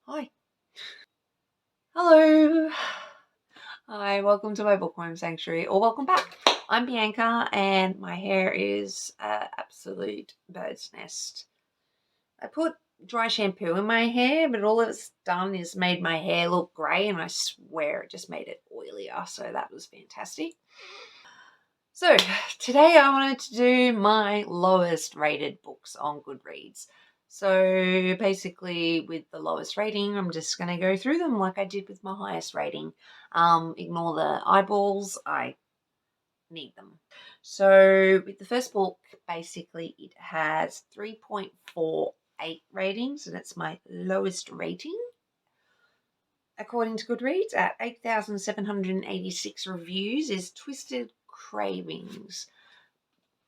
Hi. Hello. Hi, welcome to my Bookworm Sanctuary, or welcome back. I'm Bianca, and my hair is an absolute bird's nest. I put dry shampoo in my hair, but all it's done is made my hair look grey, and I swear it just made it oilier, so that was fantastic. So, today I wanted to do my lowest rated books on Goodreads. So, basically, with the lowest rating, I'm just going to go through them like I did with my highest rating. Ignore the eyeballs, I need them. So, with the first book, basically, it has 3.48 ratings, and it's my lowest rating. According to Goodreads, at 8,786 reviews, is Twisted Cravings.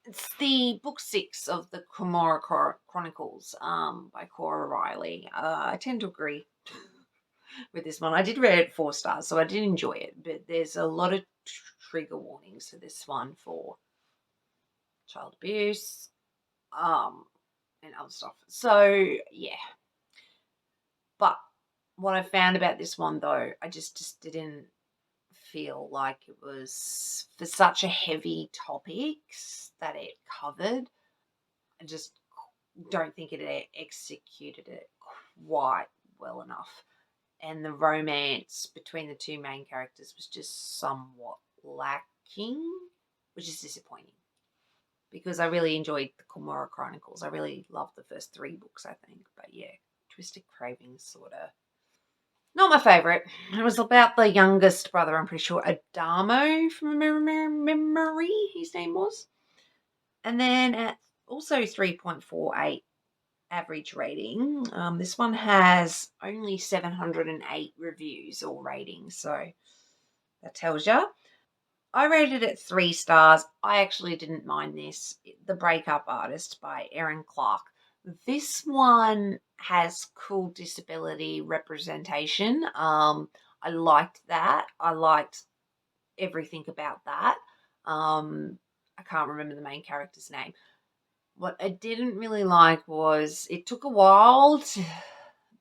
It's the book 6 of the Cumorah Chronicles by Cora Riley. I tend to agree with this one. I did rate it 4 stars, so I did enjoy it, but there's a lot of trigger warnings for this one for child abuse and other stuff. So, yeah. But what I found about this one, though, I just didn't feel like it was for such a heavy topics that it covered. I just don't think it executed it quite well enough. And the romance between the two main characters was just somewhat lacking, which is disappointing because I really enjoyed the Cumorah Chronicles. I really loved the first 3 books, I think. But yeah, Twisted Cravings sort of not my favourite. It was about the youngest brother, I'm pretty sure, Adamo from memory, his name was. And then at also 3.48 average rating, this one has only 708 reviews or ratings, so that tells you. I rated it 3 stars. I actually didn't mind this. The Breakup Artist by Erin Clark. This one has cool disability representation. I liked that. I liked everything about that. I can't remember the main character's name. What I didn't really like was it took a while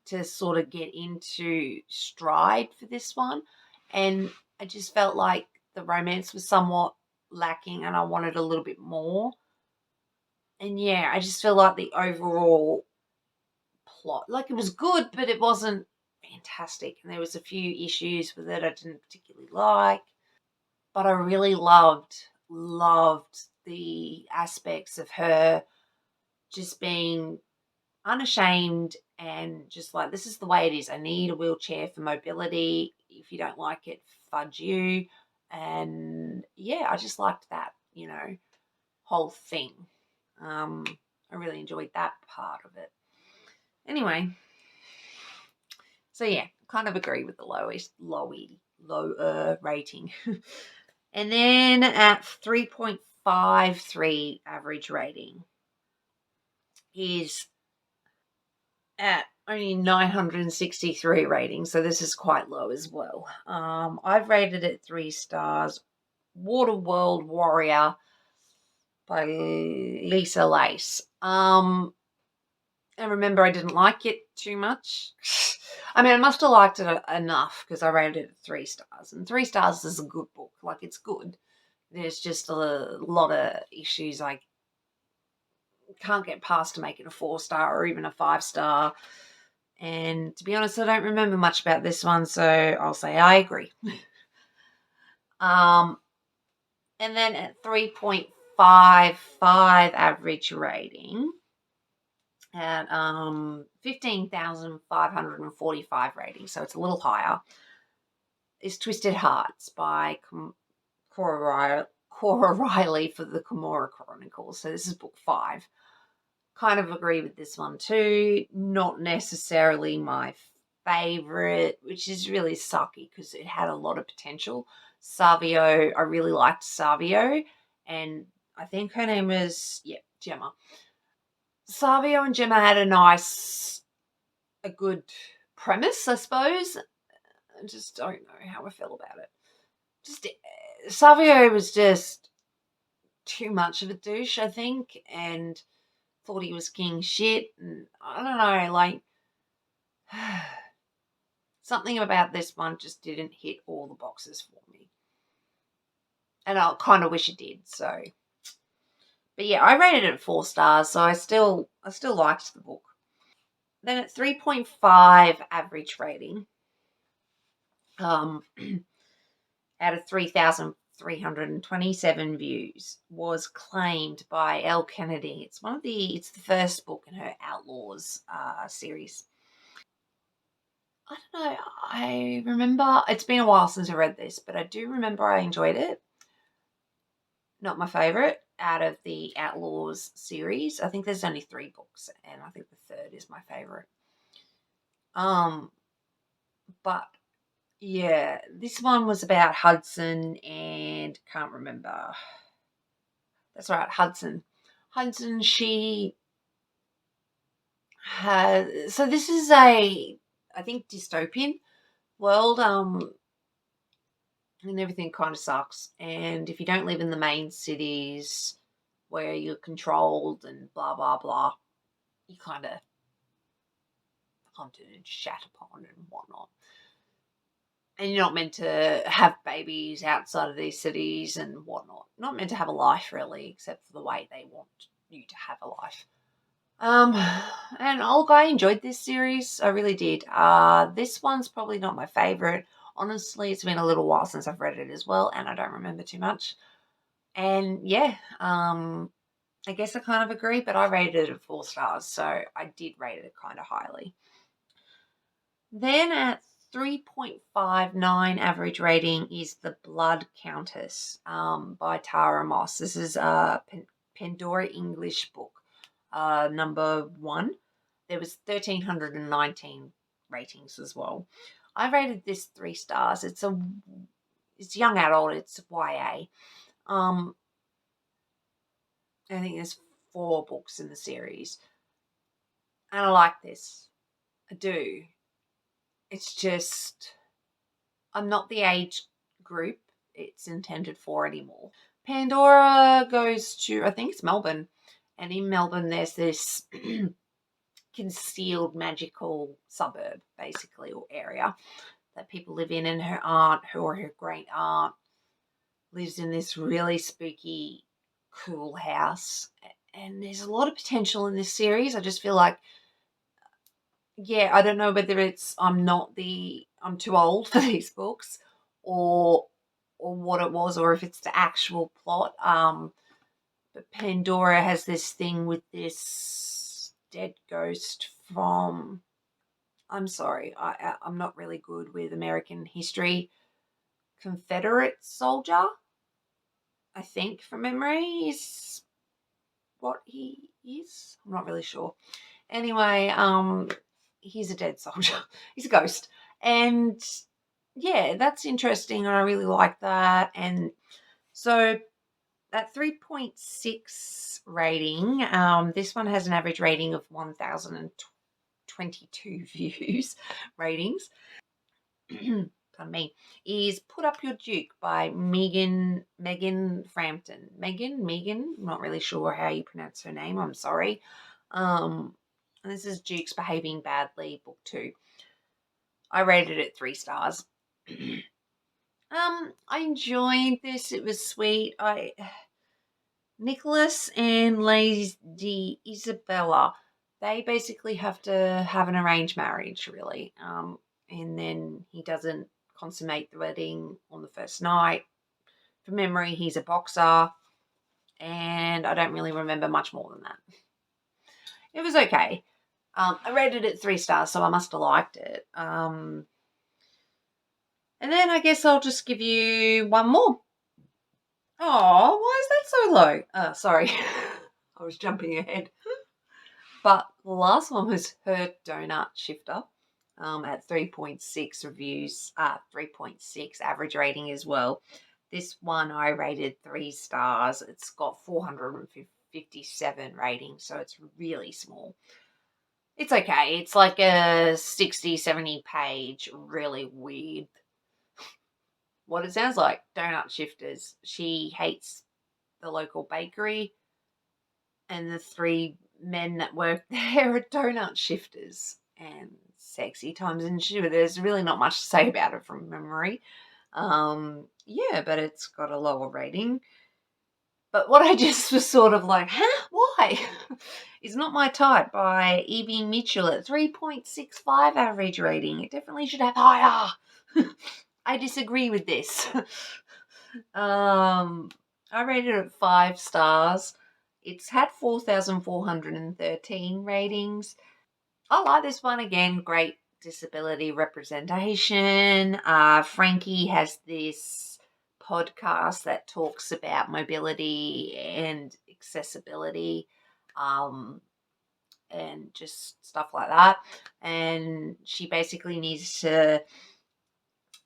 to sort of get into stride for this one. And I just felt like the romance was somewhat lacking and I wanted a little bit more. And yeah, I just feel like the overall plot, like it was good, but it wasn't fantastic. And there was a few issues with it I didn't particularly like. But I really loved the aspects of her just being unashamed and just like, this is the way it is. I need a wheelchair for mobility. If you don't like it, fudge you. And yeah, I just liked that, whole thing. I really enjoyed that part of it. Anyway, so yeah, kind of agree with the lower rating. And then at 3.53 average rating is at only 963 ratings, so this is quite low as well. I've rated it 3 stars. Waterworld Warrior by Lisa Lace. And remember, I didn't like it too much. I mean, I must have liked it enough because I rated it 3 stars. And 3 stars is a good book. Like, it's good. There's just a lot of issues I can't get past to make it a 4 star or even a 5 star. And to be honest, I don't remember much about this one, so I'll say I agree. And then at 3.55 average rating, at 15,545 ratings, so it's a little higher, is Twisted Hearts by Cora Riley for the Cumorah Chronicles. So this is book 5. Kind of agree with this one too. Not necessarily my favorite, which is really sucky because it had a lot of potential. Savio, I really liked Savio, and I think her name was Gemma. Savio and Gemma had a good premise, I suppose. I just don't know how I feel about it. Just Savio was just too much of a douche, I think, and thought he was king shit. And I don't know, like, something about this one just didn't hit all the boxes for me. And I kind of wish it did, so. But yeah, I rated it 4 stars, so I still liked the book. Then at 3.5 average rating, out of 3,327 views, was claimed by Elle Kennedy. It's the first book in her Outlaws series. I don't know. I remember, it's been a while since I read this, but I do remember I enjoyed it. Not my favourite out of the Outlaws series. I think there's only 3 books, and I think the third is my favourite. But yeah, this one was about Hudson and can't remember. That's right, Hudson. Hudson, she has, so this is I think, dystopian world, and everything kind of sucks. And if you don't live in the main cities where you're controlled and blah, blah, blah, you kind of hunted and shat upon and whatnot. And you're not meant to have babies outside of these cities and whatnot. Not meant to have a life, really, except for the way they want you to have a life. And look, I enjoyed this series. I really did. This one's probably not my favourite. Honestly, it's been a little while since I've read it as well, and I don't remember too much. And yeah, I guess I kind of agree, but I rated it at 4 stars, so I did rate it kind of highly. Then at 3.59 average rating is The Blood Countess by Tara Moss. This is a Pandora English book, number 1. There was 1,319 ratings as well. I rated this 3 stars. It's young adult. It's YA. I think there's 4 books in the series, and I like this. I do. It's just, I'm not the age group it's intended for anymore. Pandora goes to, I think it's Melbourne, and in Melbourne there's this concealed magical suburb, basically, or area that people live in, and her aunt, or her great aunt, lives in this really spooky, cool house. And there's a lot of potential in this series. I just feel like, yeah, I don't know whether it's I'm too old for these books, or what it was, or if it's the actual plot. But Pandora has this thing with this dead ghost from, I'm sorry, I'm not really good with American history. Confederate soldier, I think, from memory, is what he is. I'm not really sure. Anyway, he's a dead soldier. He's a ghost. And yeah, that's interesting, and I really like that. And so at 3.6 rating, this one has an average rating of 1,022 views, ratings. Pardon me, is Put Up Your Duke by Megan Frampton. Megan, I'm not really sure how you pronounce her name, I'm sorry. And this is Duke's Behaving Badly, book 2. I rated it 3 stars. I enjoyed this. It was sweet. Nicholas and Lady Isabella, they basically have to have an arranged marriage, really. And then he doesn't consummate the wedding on the first night. From memory, he's a boxer, and I don't really remember much more than that. It was okay. I rated it 3 stars, so I must have liked it. And then I guess I'll just give you one more. Oh, why is that so low? Sorry. I was jumping ahead. But the last one was Her Donut Shifter, at 3.6 reviews, 3.6 average rating as well. This one I rated 3 stars. It's got 457 ratings, so it's really small. It's okay. It's like a 60, 70 page, really weird, what it sounds like, donut shifters. She hates the local bakery, and the 3 men that work there are donut shifters and sexy times. And there's really not much to say about it from memory. Yeah, but it's got a lower rating. But what I just was sort of like, huh? Why? Is Not My Type by Evie Mitchell at 3.65 average rating. It definitely should have higher. I disagree with this. I rated it 5 stars. It's had 4,413 ratings. I like this one again. Great disability representation. Frankie has this podcast that talks about mobility and accessibility, and just stuff like that. And she basically needs to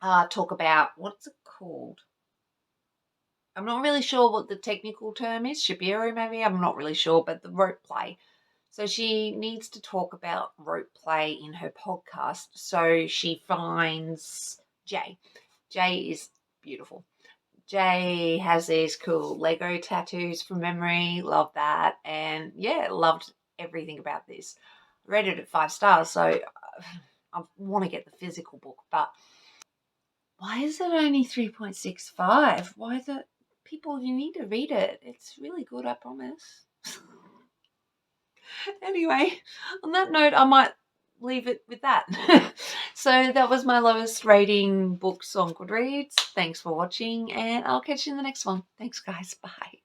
talk about, what's it called? I'm not really sure what the technical term is. Shapiro, maybe? I'm not really sure, but the rope play. So she needs to talk about rope play in her podcast. So she finds Jay. Jay is beautiful. Jay has these cool Lego tattoos from memory. Love that. And yeah, loved everything about this. Rated it 5 stars. So I want to get the physical book, but why is it only 3.65? Why is it? People, you need to read it. It's really good, I promise. Anyway, on that note, I might leave it with that. So that was my lowest rating books on Goodreads. Thanks for watching, and I'll catch you in the next one. Thanks, guys. Bye.